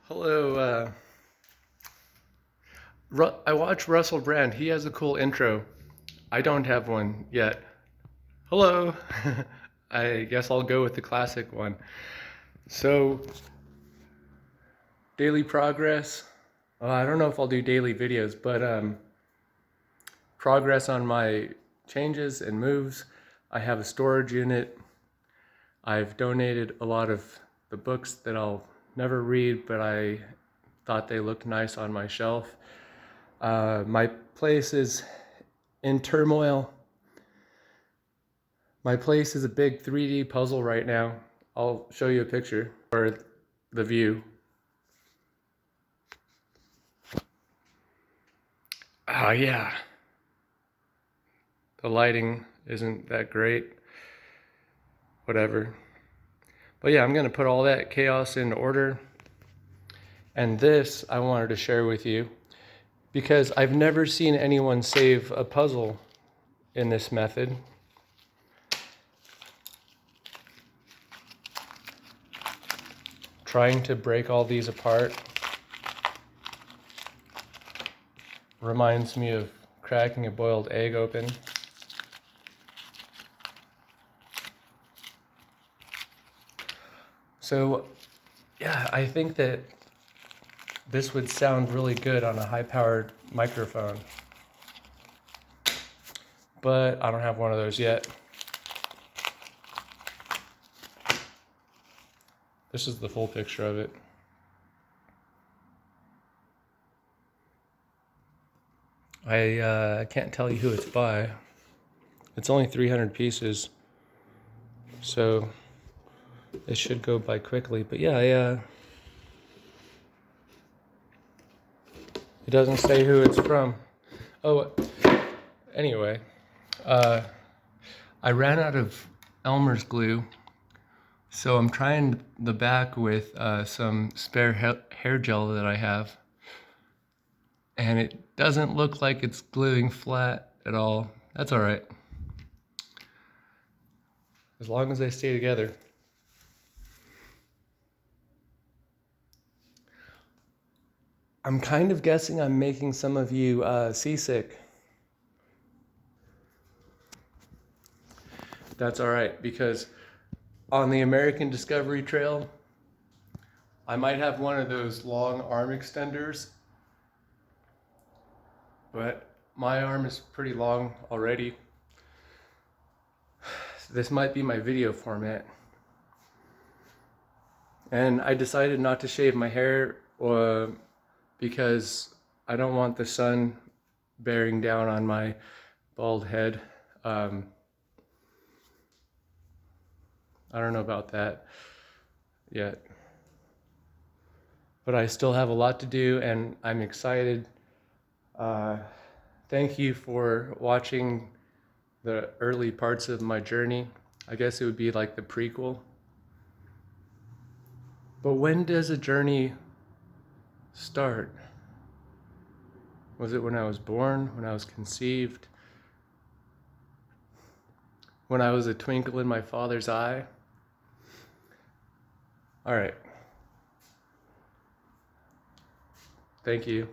Hello, I watch Russell Brand. He has a cool intro. I don't have one yet. Hello. I guess I'll go with the classic one. So, daily progress. I don't know if I'll do daily videos, but progress on my changes and moves. I have a storage unit. I've donated a lot of the books that I'll never read, but I thought they looked nice on my shelf. My place is in turmoil. My place is a big 3D puzzle right now. I'll show you a picture or the view. Oh yeah. The lighting isn't that great. Whatever. But yeah, I'm gonna put all that chaos in order. And this I wanted to share with you because I've never seen anyone save a puzzle in this method. Trying to break all these apart reminds me of cracking a boiled egg open. So yeah, I think that this would sound really good on a high-powered microphone, but I don't have one of those yet. This is the full picture of it. I can't tell you who it's by. It's only 300 pieces, so it should go by quickly. But yeah, it doesn't say who it's from. Oh, anyway, I ran out of Elmer's glue, so I'm trying the back with some spare hair gel that I have. And it doesn't look like it's gluing flat at all. That's all right. As long as they stay together. I'm kind of guessing I'm making some of you seasick. That's all right, because on the American Discovery Trail, I might have one of those long arm extenders, but my arm is pretty long already. This might be my video format. And I decided not to shave my hair because I don't want the sun bearing down on my bald head. I don't know about that yet. But I still have a lot to do and I'm excited. Thank you for watching the early parts of my journey. I guess it would be like the prequel. But when does a journey start? Was it when I was born, when I was conceived, when I was a twinkle in my father's eye? All right. Thank you.